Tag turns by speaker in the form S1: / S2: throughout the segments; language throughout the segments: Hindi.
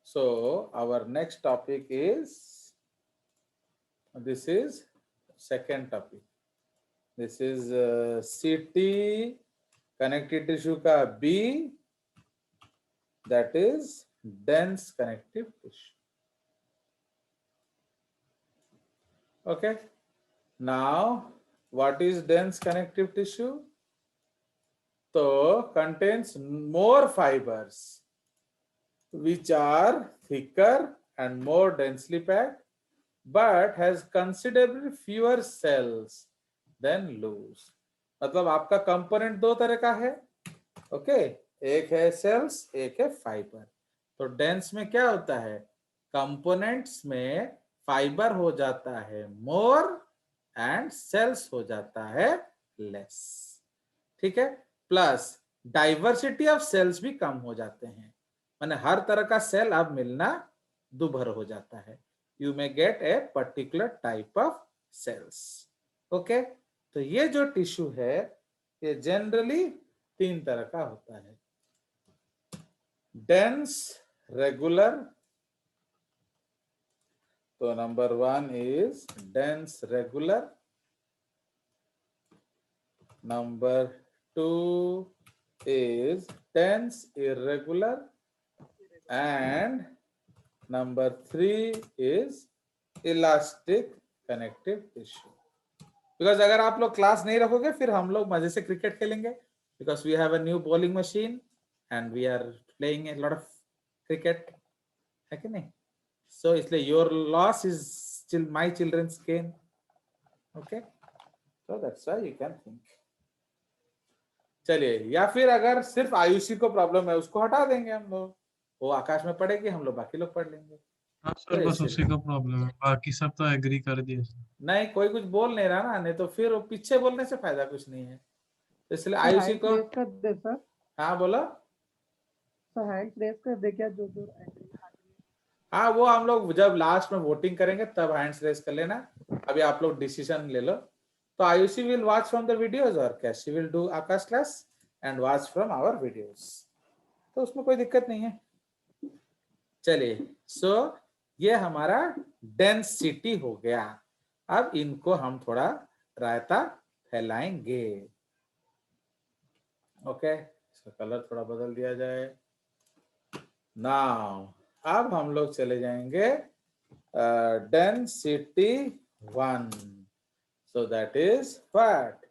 S1: So our next topic is, this is second topic. This is CT connective tissue का B, that is dense connective tissue. Okay. Now, what is dense connective tissue? So contains more fibers which are thicker and more densely packed, but has considerably fewer cells than loose. मतलब आपका कंपोनेंट दो तरह का है, ओके, एक है सेल्स, एक है फाइबर. तो डेंस में क्या होता है, कंपोनेंट्स में फाइबर हो जाता है मोर एंड सेल्स हो जाता है लेस. ठीक है, प्लस डाइवर्सिटी ऑफ सेल्स भी कम हो जाते हैं, माने हर तरह का सेल अब मिलना दुभर हो जाता है. You may get a particular type of cells. Okay, तो ये जो टिश्यू है ये जनरली तीन तरह का होता है. डेंस रेगुलर, तो number 1 is dense regular, number 2 is dense irregular, and number 3 is elastic connective tissue. Because अगर आप लोग क्लास नहीं रखोगे फिर हम लोग मजे से क्रिकेट खेलेंगे, because we have a new bowling machine and we are playing a lot of cricket, है कि नहीं? So इसलिए your loss is still my children's gain. Okay, so that's why you can think. चलिए, या फिर अगर सिर्फ आयुषी को प्रॉब्लम है उसको हटा देंगे हम लोग, वो आकाश में पढ़ेगी, हम लोग बाकी लोग पढ़ लेंगे.
S2: हाँ सर, बस उसी का प्रॉब्लम है, बाकी सब तो एग्री कर दिए सर.
S1: नहीं, कोई कुछ बोल नहीं रहा ना, नहीं तो फिर वो पीछे बोलने से फायदा कुछ नहीं है. इसलिए आयुषी को,
S3: हैंड्स रेज कर दे सर.
S1: हाँ बोलो.
S3: सर हैंड्स रेज कर दे क्या, जो जो
S1: हाँ, वो हम लोग जब लास्ट में वोटिंग करेंगे तब हैंड्स रेज कर लेना, अभी आप लोग डिसीजन ले लो. तो Ayushi will watch from the videos और क्या, she will do Aakash class and watch from our videos, तो उसमें कोई दिक्कत नहीं है. चलिए, सो ये हमारा डेंसिटी हो गया. अब इनको हम थोड़ा रायता फैलाएंगे. ओके, इसका कलर थोड़ा बदल दिया जाए. नाउ अब हम लोग चले जाएंगे density 1. So that is what,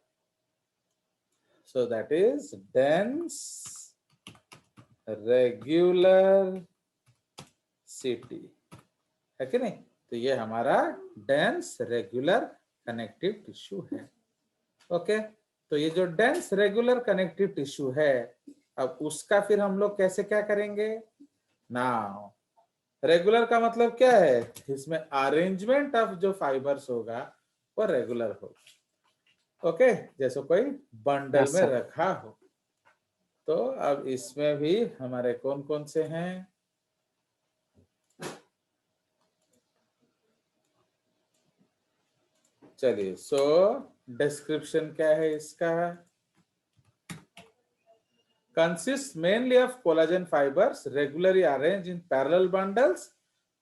S1: so that is dense regular city, है कि नहीं? तो ये हमारा डेंस रेगुलर कनेक्टिव टिश्यू है. ओके, तो ये जो डेंस रेगुलर कनेक्टिव टिश्यू है, अब उसका फिर हम लोग कैसे क्या करेंगे. नाउ रेगुलर का मतलब क्या है, इसमें अरेंजमेंट ऑफ जो फाइबर्स होगा वो रेगुलर होगा. ओके, जैसे कोई बंडल में रखा हो. तो अब इसमें भी हमारे कौन कौन से हैं, चलिए. सो डिस्क्रिप्शन क्या है इसका, consists mainly of collagen fibers regularly arranged in parallel bundles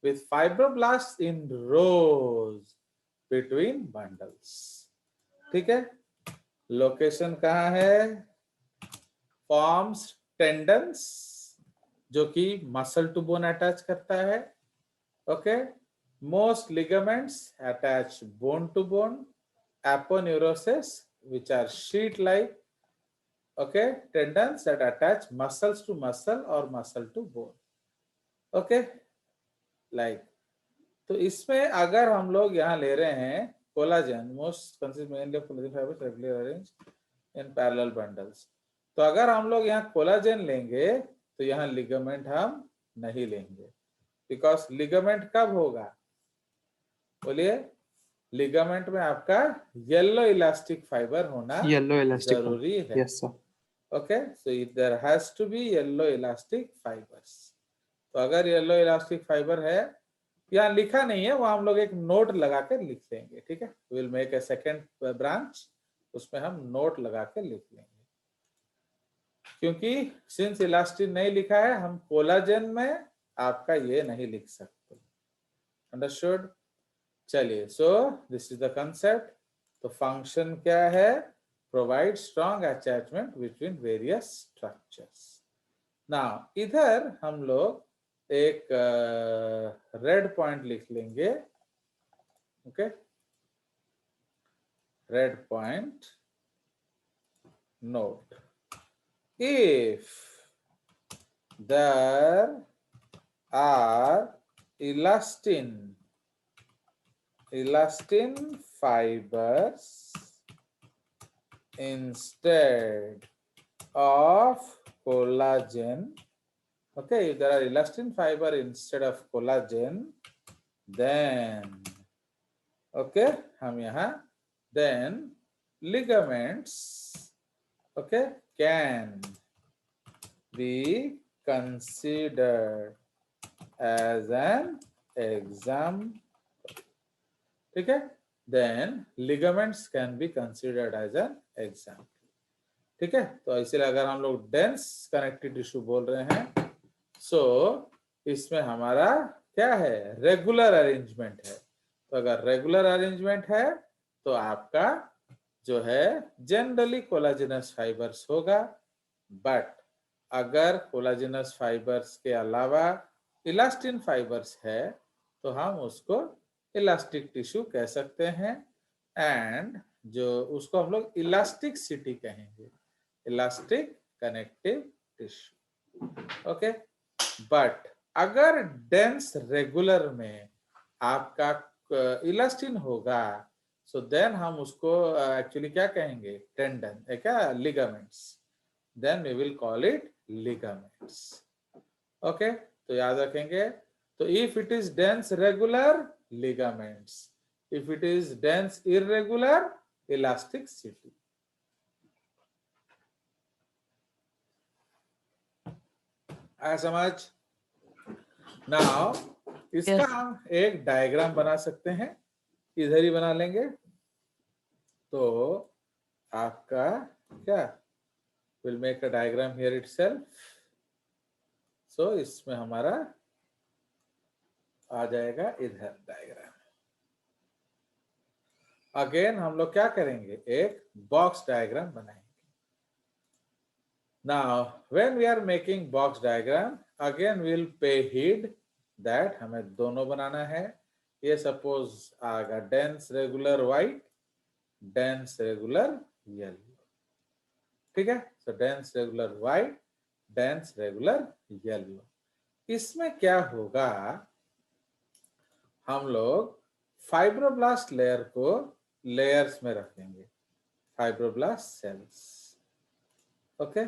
S1: with fibroblasts in rows between bundles. ठीक है, लोकेशन कहाँ है, फॉर्म्स टेंडन्स जो कि मसल टू बोन अटैच करता है. Okay, most ligaments attach bone to bone, aponeurosis which are sheet like, okay, tendons that attach muscles to muscle or muscle to bone. okay, like, तो इसमें अगर हम लोग यहाँ ले रहे हैं collagen, most consist mainly of collagen fibres regularly arranged in parallel bundles. तो अगर हम लोग यहाँ कोलाजन लेंगे तो यहाँ लिगामेंट हम नहीं लेंगे, बिकॉज लिगामेंट कब होगा, बोलिए. लिगामेंट में आपका येलो इलास्टिक फाइबर होना जरूरी है.
S4: yes sir.
S1: Okay, so there has to be yellow elastic fibers. तो अगर येलो इलास्टिक फाइबर है, यहाँ लिखा नहीं है, वो हम लोग एक नोट लगा कर लिख लेंगे. ठीक है, will make a second branch, उसमें हम नोट लगा कर लिख लेंगे. क्योंकि सिंस इलास्टिन नहीं लिखा है, हम कोलाजन में आपका ये नहीं लिख सकते। अंडरस्टूड? चलिए, सो दिस इज द कंसेप्ट। तो फंक्शन क्या है? Provide strong attachment between various structures. Now इधर हम लोग एक रेड पॉइंट लिख लेंगे। Okay, red point note, if there are elastin fibers instead of collagen, okay, if there are elastin fiber instead of collagen, then okay, हम यहाँ then ligaments, okay, can be considered as an example. ठीक है? Then ligaments can be considered as an example. ठीक है? तो इसलिए अगर हम लोग dense connective tissue बोल रहे हैं, so इसमें हमारा क्या है? रेगुलर अरेंजमेंट है। तो अगर रेगुलर अरेंजमेंट है तो आपका जो है जनरली कोलाजिनस फाइबर्स होगा, बट अगर कोलाजिनस फाइबर्स के अलावा इलास्टिन फाइबर्स है तो हम उसको इलास्टिक टिश्यू कह सकते हैं, एंड जो उसको हम लोग इलास्टिसिटी कहेंगे, elastic connective tissue. Okay, but अगर डेंस रेगुलर में आपका इलास्टिन होगा, सो देन हम उसको एक्चुअली क्या कहेंगे? टेंडन, क्या, ligaments, then we will call it ligaments. Okay, तो याद रखेंगे। तो if it is dense regular, ligaments, if it is dense irregular, elasticity. आया समझ? नाउ इसका हम एक डायग्राम बना सकते हैं, इधर ही बना लेंगे। तो आपका क्या, will make a diagram here itself. So इसमें हमारा आ जाएगा इधर डायग्राम। अगेन हम लोग क्या करेंगे? एक बॉक्स डायग्राम बनाएंगे। Now when we are making box diagram, again will pay heed that हमें दोनों बनाना है। ये सपोज आएगा dense regular white, dense regular yellow. ठीक है? So dense regular white, dense regular yellow. इसमें क्या होगा? हम लोग फाइब्रोब्लास्ट लेयर को लेयर्स में रखेंगे, फाइब्रोब्लास्ट सेल्स। ओके,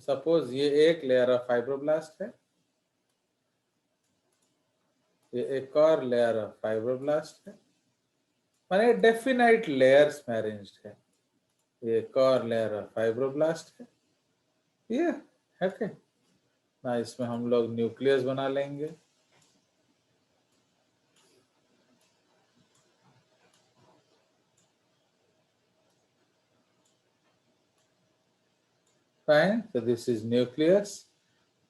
S1: सपोज ये एक लेयर ऑफ फाइब्रोब्लास्ट है, ये एक और लेयर ऑफ फाइब्रोब्लास्ट है, माने डेफिनाइट लेयर्स में अरेंज्ड है। ये एक और लेयर ऑफ फाइब्रोब्लास्ट है, ये ओके ना। इसमें हम लोग न्यूक्लियस बना लेंगे। फाइन, तो दिस इज न्यूक्लियस।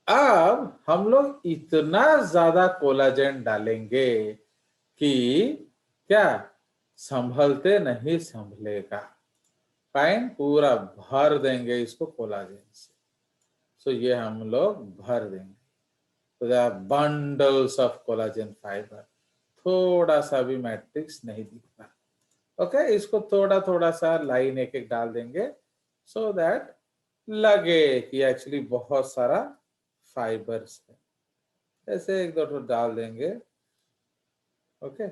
S1: अब हम लोग इतना ज्यादा कोलाजेन डालेंगे कि क्या संभलते नहीं संभलेगा। फाइन, पूरा भर देंगे इसको कोलाजेन से। सो ये हम लोग भर देंगे। तो they are bundles of collagen fiber. थोड़ा सा भी मैट्रिक्स नहीं दिखता। ओके, इसको थोड़ा थोड़ा सा लाइन एक एक डाल देंगे, सो दैट लगे कि एक्चुअली बहुत सारा फाइबर्स है। ऐसे एक दो तो डाल देंगे। ओके,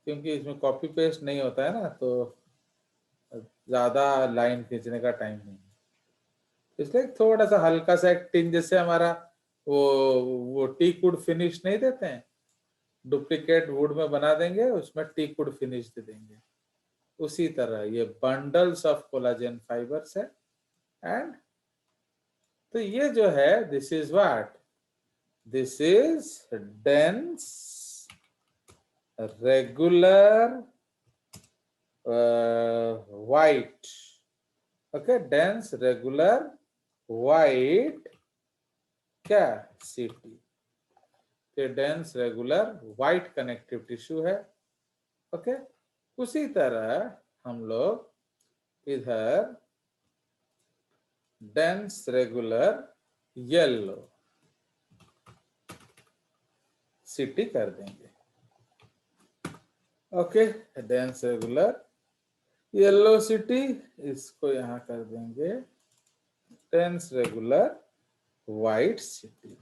S1: क्योंकि इसमें कॉपी पेस्ट नहीं होता है ना, तो ज्यादा लाइन खींचने का टाइम नहीं, इसलिए थोड़ा सा हल्का सा एक टिन, जैसे हमारा वो टीक वुड फिनिश नहीं देते हैं, डुप्लीकेट वुड में बना देंगे, उसमें टीक वुड फिनिश दे देंगे। उसी तरह ये बंडल्स ऑफ कोलाजेन फाइबर्स है। एंड तो ये जो है, this is what, this is dense regular white, okay, dense regular white क्या सिटी, तो dense regular white connective tissue है। ओके, उसी तरह हम लोग इधर डेंस रेगुलर येलो सिटी कर देंगे। Okay, dense regular yellow city, इसको यहां कर देंगे डेंस रेगुलर व्हाइट सिटी।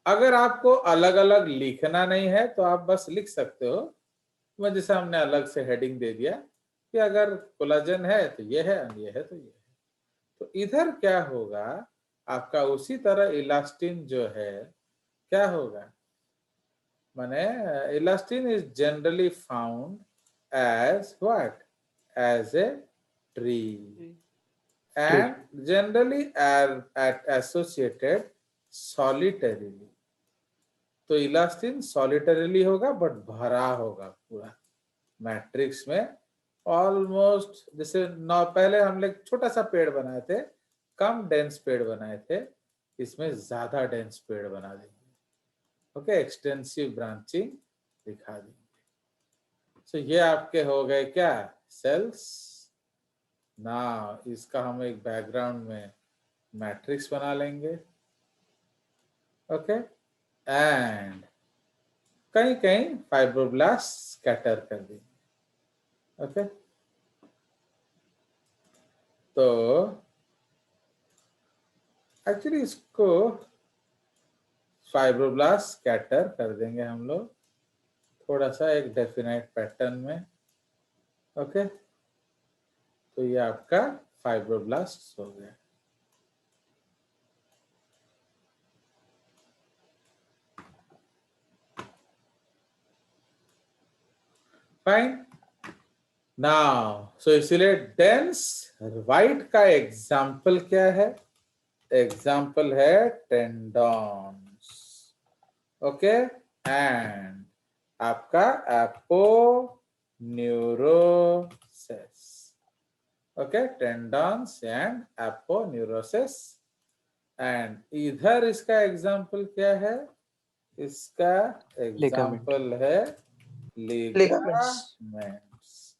S1: अगर आपको अलग अलग लिखना नहीं है तो आप बस लिख सकते हो, मैं जैसे हमने अलग से हेडिंग दे दिया कि अगर कोलाजन है तो ये है, ये है तो ये है। तो इधर क्या होगा, आपका उसी तरह इलास्टिन जो है क्या होगा, माने elastin is generally found as what, as a tree and generally are associated solitarily। तो इलास्टिन सॉलिटरीली होगा बट भरा होगा पूरा मैट्रिक्स में ऑलमोस्ट। जैसे पहले हम लोग छोटा सा पेड़ बनाए थे, कम डेंस पेड़ बनाए थे, इसमें ज्यादा डेंस पेड़ बना देंगे। ओके, एक्सटेंसिव ब्रांचिंग दिखा देंगे। सो ये आपके हो गए क्या, सेल्स। ना इसका हम एक बैकग्राउंड में मैट्रिक्स बना लेंगे। ओके, एंड कहीं कहीं फाइब्रोब्लास्ट स्कैटर कर देंगे। ओके, तो एक्चुअली इसको फाइब्रोब्लास्ट स्कैटर कर देंगे हम लोग थोड़ा सा एक डेफिनाइट पैटर्न में। ओके, तो ये आपका फाइब्रोब्लास्ट हो गया। फाइन, नाउ सो इसीलिए डेंस व्हाइट का एग्जाम्पल क्या है, एग्जाम्पल है टेंडॉन्स। ओके, एंड आपका aponeurosis. Okay, tendons and aponeurosis. And इधर इसका एग्जाम्पल क्या है, इसका एग्जाम्पल है लिगामेंट्स।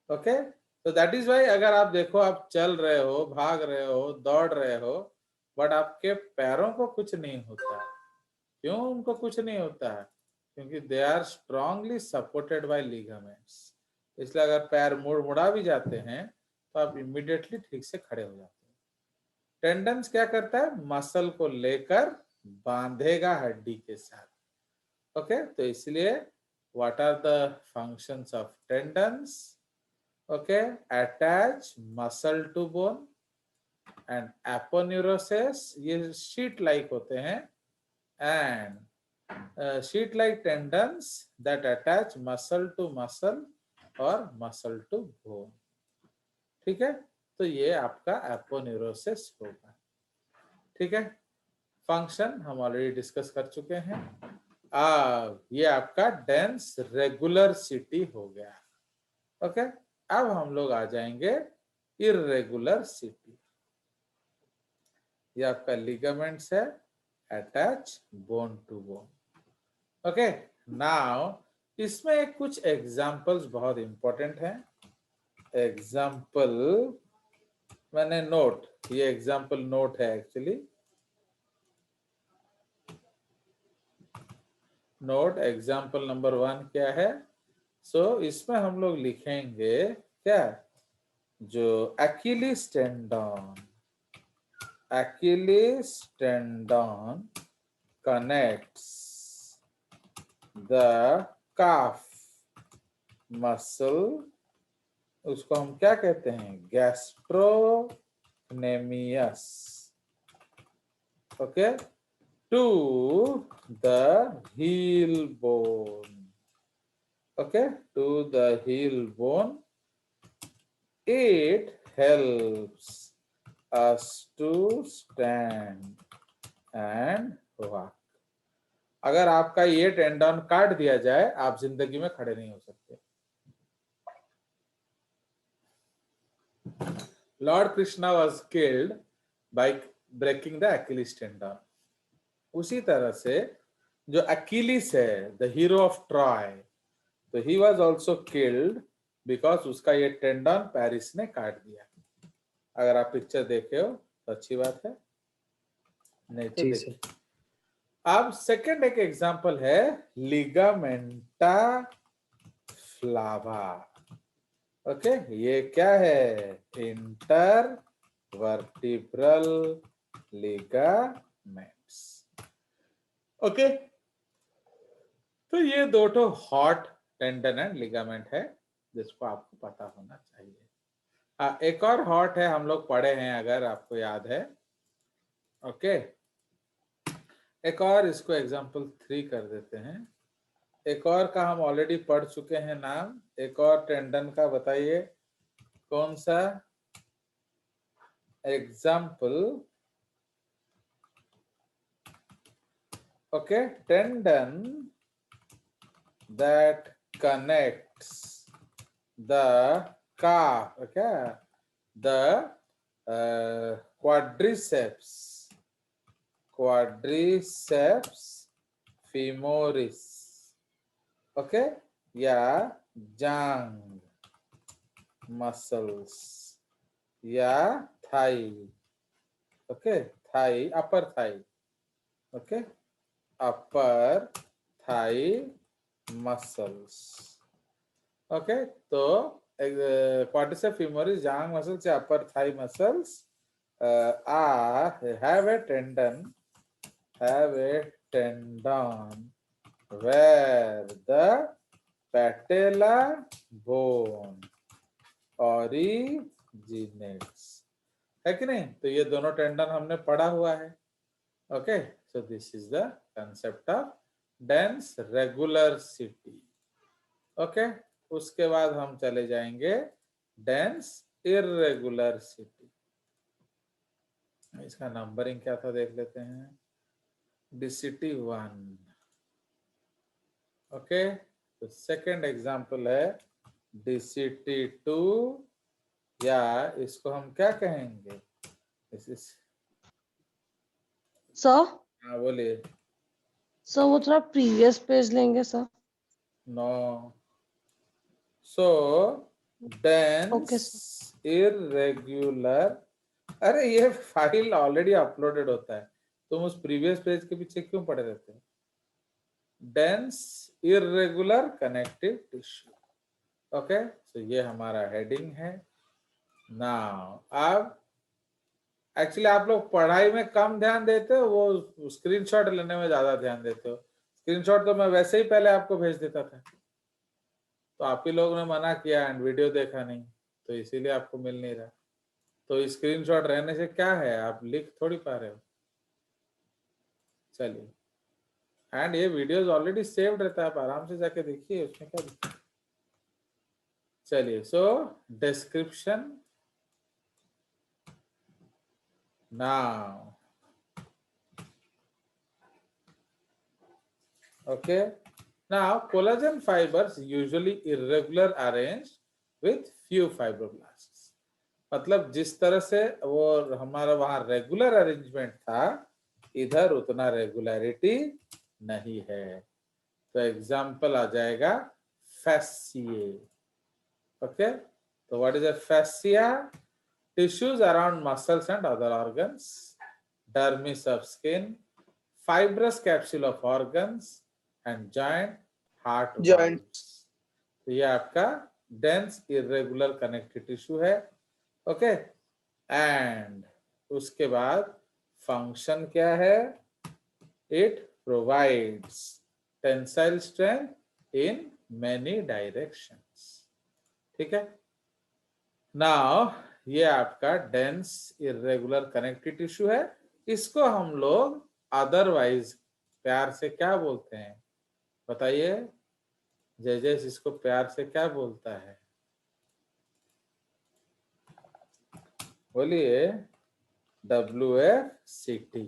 S1: ओके, तो दैट इज वाई अगर आप देखो, आप चल रहे हो, भाग रहे हो, दौड़ रहे हो, बट आपके पैरों को कुछ नहीं होता। क्यों उनको कुछ नहीं होता है, क्योंकि they are strongly supported by ligaments. इसलिए अगर पैर मुड़ा भी जाते हैं तो आप इमीडिएटली ठीक से खड़े हो जाते हैं। टेंडन्स क्या करता है, मसल को लेकर बांधेगा हड्डी के साथ। ओके, तो इसलिए what are the functions of tendons, okay, attach muscle to bone, and aponeurosis ये शीट लाइक होते हैं, and sheet like tendons that attach muscle to muscle और मसल टू बोन। ठीक है, तो ये आपका एपोन्यूरोसिस होगा। ठीक है, फंक्शन हम ऑलरेडी डिस्कस कर चुके हैं। ये आपका डेंस रेगुलर सिटी हो गया। ओके, अब हम लोग आ जाएंगे इर्रेगुलर सिटी। ये आपका लिगामेंट्स है, attach bone to bone. Okay, now इसमें कुछ एग्जांपल्स बहुत इंपॉर्टेंट हैं। एग्जांपल मैंने नोट, ये एग्जांपल नोट है एक्चुअली, नोट एग्जांपल नंबर 1 क्या है। सो इसमें हम लोग लिखेंगे क्या, जो अकीलिस tendon, Achilles tendon connects the calf muscle, उसको हम क्या कहते हैं, gastrocnemius, okay, to the heel bone, okay, to the heel bone. It helps us to stand and walk। अगर आपका ये टेंडन काट दिया जाए, आप जिंदगी में खड़े नहीं हो सकते। Lord Krishna was killed by breaking the Achilles tendon. उसी तरह से जो अकिलिस है, द हीरो ऑफ ट्रॉय, तो he was also killed because उसका ये टेंडन पेरिस ने काट दिया। अगर आप पिक्चर देखे हो तो अच्छी बात है, नहीं तो
S4: जी
S1: देखिए। अब सेकंड एक एग्जांपल है लिगामेंटा फ्लावा। ओके, ये क्या है? Inter vertebral ligaments. ओके, तो ये दो तो हॉट टेंडन एंड लिगामेंट है जिसको आपको पता होना चाहिए। एक और हॉट है, हम लोग पढ़े हैं अगर आपको याद है। ओके, एक और इसको एग्जांपल 3 कर देते हैं। एक और का हम ऑलरेडी पढ़ चुके हैं नाम, एक और टेंडन का बताइए कौन सा? Example, okay, tendon that connects the calf, okay, the quadriceps femoris, okay, या जांग मसल्स या thigh, okay, thigh, upper thigh, okay, upper thigh muscles. Okay, तो quadriceps femoris, जांग मसल्स या upper thigh muscles have a tendon where the patella bone originates, है कि नहीं? तो ये दोनों टेंडन हमने पढ़ा हुआ है। Okay, so this is the concept of dense regularity. Okay, उसके बाद हम चले जाएंगे डेंस इर्रेगुलरसिटी। इसका नंबरिंग क्या था देख लेते हैं। DCT 1। ओके, तो सेकंड एग्जांपल है DCT 2, या इसको हम क्या कहेंगे?
S5: सर
S1: हाँ बोलिए।
S5: सर वो थोड़ा प्रीवियस पेज लेंगे सर।
S1: नो, सो डेंस इर्रेगुलर, अरे ये फाइल ऑलरेडी अपलोडेड होता है, तुम उस प्रीवियस पेज के पीछे क्यों पड़े रहते हो? Dense irregular connective tissue. Okay, तो ये हमारा हेडिंग है। नाउ अब एक्चुअली आप लोग पढ़ाई में कम ध्यान देते हो, वो स्क्रीनशॉट लेने में ज्यादा ध्यान देते हो। स्क्रीनशॉट तो मैं वैसे ही पहले आपको भेज देता था, तो आप ही लोगों ने मना किया एंड वीडियो देखा नहीं, तो इसीलिए आपको मिल नहीं रहा। तो स्क्रीनशॉट रहने से क्या है, आप लिख थोड़ी पा रहे हो। चलिए, एंड ये वीडियोस ऑलरेडी सेव्ड रहता है, आप आराम से जाके देखिए, उसमें क्या दिक्कत है। चलिए, so description now. Okay, now collagen fibers usually irregular arranged with few fibroblasts। मतलब जिस तरह से वो हमारा वहां रेगुलर अरेंजमेंट था, इधर उतना रेगुलरिटी नहीं है। तो एग्जाम्पल आ जाएगा फैसिए। ओके, तो what is a fascia? Tissues around muscles and other organs, dermis of skin, fibrous capsule of organs and joint heart valves। तो ये आपका dense irregular connective tissue है। ओके, एंड उसके बाद फंक्शन क्या है? It provides tensile strength in many directions। ठीक है, नाउ ये आपका डेंस इर्रेगुलर कनेक्टिव टिश्यू है। इसको हम लोग अदरवाइज प्यार से क्या बोलते हैं बताइए? जय जय, इसको प्यार से क्या बोलता है? बोलिए। WFCT।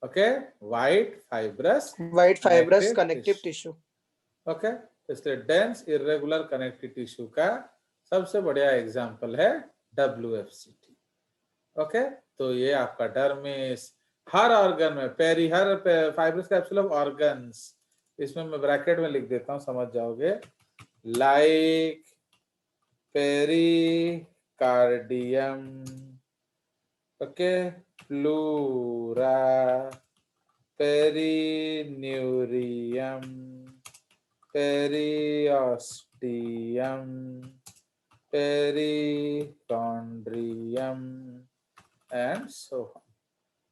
S1: Okay, white fibrous
S4: connective tissue.
S1: Okay, इसलिए डेंस इर्रेगुलर कनेक्टिव टिश्यू का सबसे बढ़िया एग्जांपल है WFCT। ओके, तो ये आपका डर्मिस, हर ऑर्गन में पेरी, हर फाइब्रस कैप्सूल ऑफ ऑर्गन्स, इसमें मैं ब्रैकेट में लिख देता हूं, समझ जाओगे, like pericardium, okay, pleura, perineurium, periosteum, perichondrium and so on.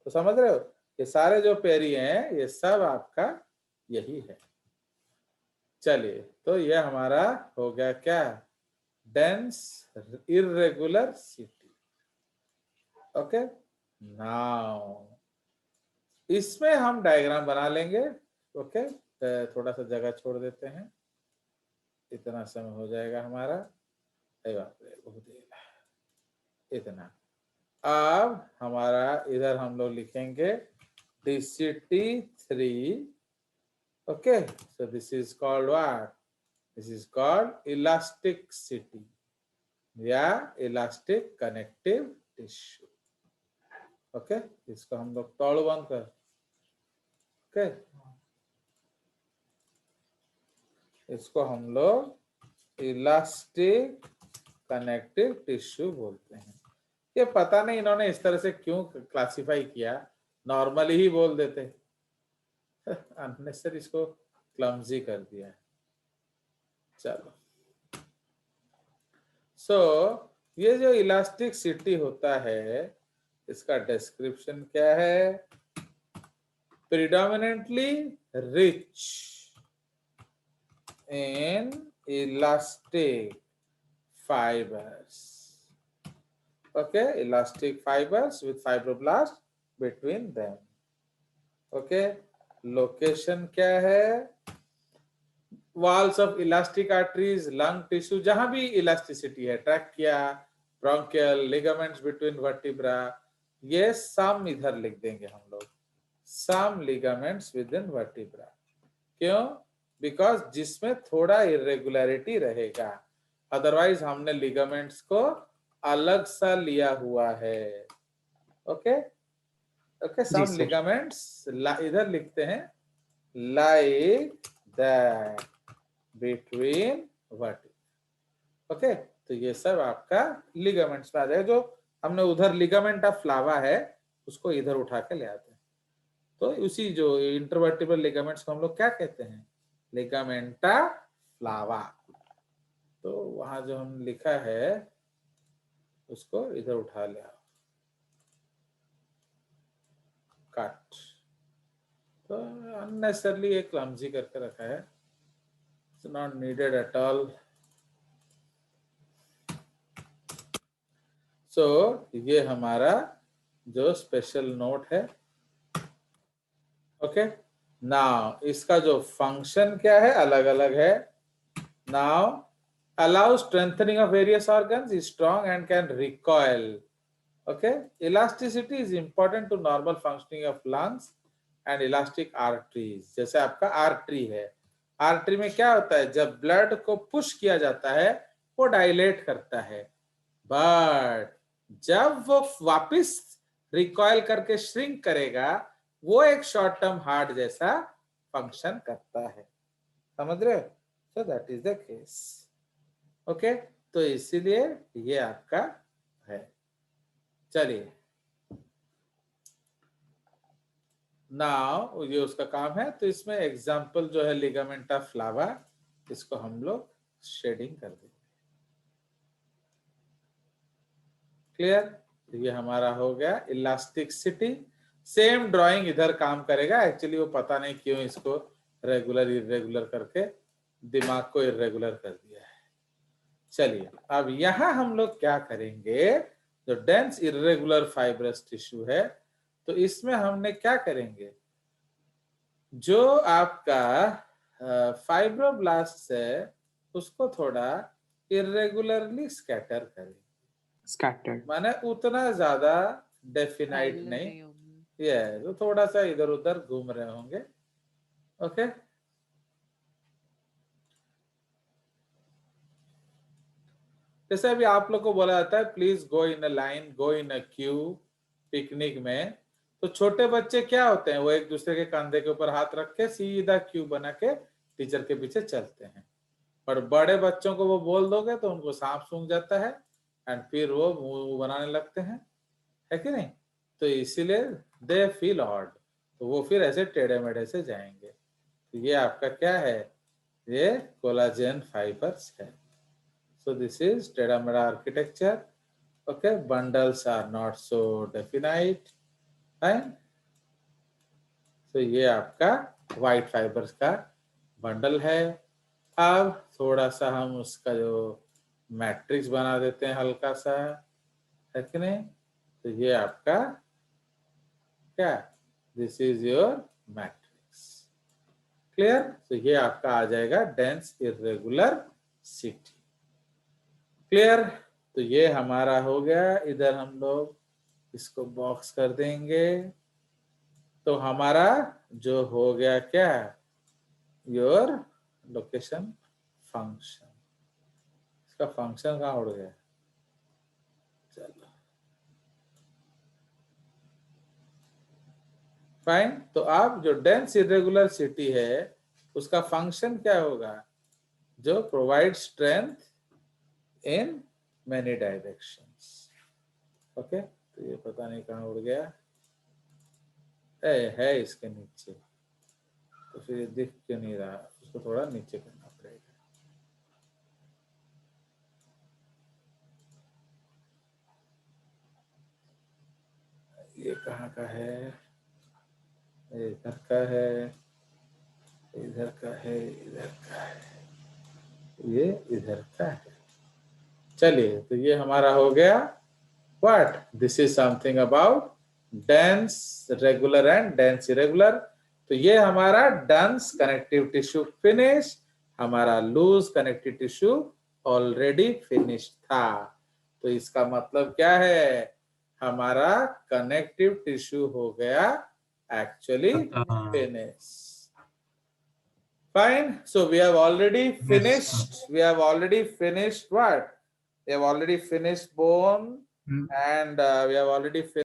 S1: तो समझ रहे हो, ये सारे जो पेरी हैं ये सब आपका यही है। चलिए, तो ये हमारा हो गया क्या, dense irregular city. Okay, now इसमें हम डायग्राम बना लेंगे। ओके, थोड़ा सा जगह छोड़ देते हैं, इतना समय हो जाएगा हमारा, बाप रे बहुत देर, इतना। अब हमारा इधर हम लोग लिखेंगे DCT3, okay, so this is called what, this is called elasticity या elastic connective tissue। ओके, इसको हम लोग तौल बंद कर, ओके, इसको हम लोग इलास्टिक कनेक्टिव टिश्यू बोलते हैं। ये पता नहीं इन्होंने इस तरह से क्यों क्लासिफाई किया, नॉर्मली ही बोल देते, अननेसेसरी इसको क्लमजी कर दिया है। चलो, सो ये जो इलास्टिसिटी होता है इसका डिस्क्रिप्शन क्या है, predominantly rich in elastic fibers, okay, elastic fibers with fibroblast between them, okay, location क्या है, walls of elastic arteries, lung tissue, जहां भी elasticity है, trachea, bronchial, ligaments between vertebra, ये some इधर लिख देंगे हम लोग, some ligaments within vertebra, क्यों, बिकॉज जिसमें थोड़ा irregularity रहेगा, अदरवाइज हमने लिगामेंट्स को अलग सा लिया हुआ है। ओके, ओके, सम लिगामेंट्स इधर लिखते हैं like that between vertebra. Okay, तो ये सब आपका लिगामेंट्स में आ जाएगा, जो हमने उधर लिगामेंट ऑफ फ्लावा है उसको इधर उठा के ले आते हैं। तो उसी जो इंटरवर्टिब्रल लिगामेंट्स को हम लोग क्या कहते हैं, लिगामेंटा फ्लावा। तो वहां जो हम लिखा है उसको इधर उठा लिया, कट, तो अननेसेसरली एक क्लमजी करके रखा है, it's not needed at all. So ये हमारा जो स्पेशल नोट है। ओके, नाउ इसका जो फंक्शन क्या है अलग अलग है। Now allows strengthening of various organs, is strong and can recoil. Okay, elasticity is important to normal functioning of lungs and elastic arteries। जैसे आपका आर्टरी है, आर्टरी में क्या होता है, जब ब्लड को पुश किया जाता है वो डायलेट करता है, बट जब वो वापस रिकॉइल करके श्रिंक करेगा वो एक शॉर्ट टर्म हार्ट जैसा फंक्शन करता है। समझ रहे हो, so that is the case. Okay, तो इसीलिए ये आपका है। चलिए, नाउ ये उसका काम है, तो इसमें एग्जांपल जो है लिगामेंटा फ्लावा, इसको हम लोग शेडिंग कर देंगे। क्लियर, ये हमारा हो गया इलास्टिसिटी। सेम ड्राइंग इधर काम करेगा, एक्चुअली वो पता नहीं क्यों इसको रेगुलर इरेगुलर करके दिमाग को इरेगुलर कर दिया है। चलिए, अब यहां हम लोग क्या करेंगे, जो डेंस इरेगुलर फाइब्रस टिश्यू है, तो इसमें हमने क्या करेंगे, जो आपका फाइब्रोब्लास्ट है उसको थोड़ा इरेगुलरली स्कैटर करेंगे,
S4: scattered।
S1: माने उतना ज्यादा डेफिनाइट नहीं, ये तो थोड़ा सा इधर उधर घूम रहे होंगे। ओके, जैसे अभी आप लोग को बोला जाता है please go in a line, go in a Q, picnic में, तो छोटे बच्चे क्या होते हैं, वो एक दूसरे के कंधे के ऊपर हाथ रख के सीधा क्यू बना के टीचर के पीछे चलते हैं। पर बड़े बच्चों को वो बोल दोगे तो उनको सांप सूंघ जाता है एंड फिर वो मुंह बनाने लगते हैं, है कि नहीं? तो इसीलिए दे फील ऑड, तो वो फिर ऐसे टेढ़े मेढ़े से जाएंगे। तो ये आपका क्या है, ये कोलाजन फाइबर्स है। So this is tetramer architecture. Okay, bundles are not so definite. Fine. So ये आपका white fibers का बंडल है। अब थोड़ा सा हम उसका जो मैट्रिक्स बना देते हैं हल्का सा, है कि नहीं? तो ये आपका क्या, this is your matrix. Clear? तो ये आपका आ जाएगा डेंस इर्रेगुलर सिटी। क्लियर? तो ये हमारा हो गया। इधर हम लोग इसको बॉक्स कर देंगे, तो हमारा जो हो गया क्या, योर लोकेशन फंक्शन। इसका फंक्शन कहाँ उड़ गया? चलो फाइन। तो आप जो डेंस इरेगुलर सिटी है उसका फंक्शन क्या होगा, जो provide strength in many directions. Okay, तो ये पता नहीं कहाँ उड़ गया, है इसके नीचे, तो फिर ये दिख क्यों नहीं रहा, उसको थोड़ा नीचे करना पड़ेगा। ये कहाँ का है, इधर का है, इधर का है, इधर का है, ये इधर का है। चलिए, तो ये हमारा हो गया what, this is something about dense regular and dense irregular. तो ये हमारा डेंस कनेक्टिव टिश्यू फिनिश, हमारा loose connective tissue already finish था। तो इसका मतलब क्या है, हमारा कनेक्टिव टिश्यू हो गया actually finish. Fine. So we have already finished. We have already finished what? We have already finished bone, and we have already finished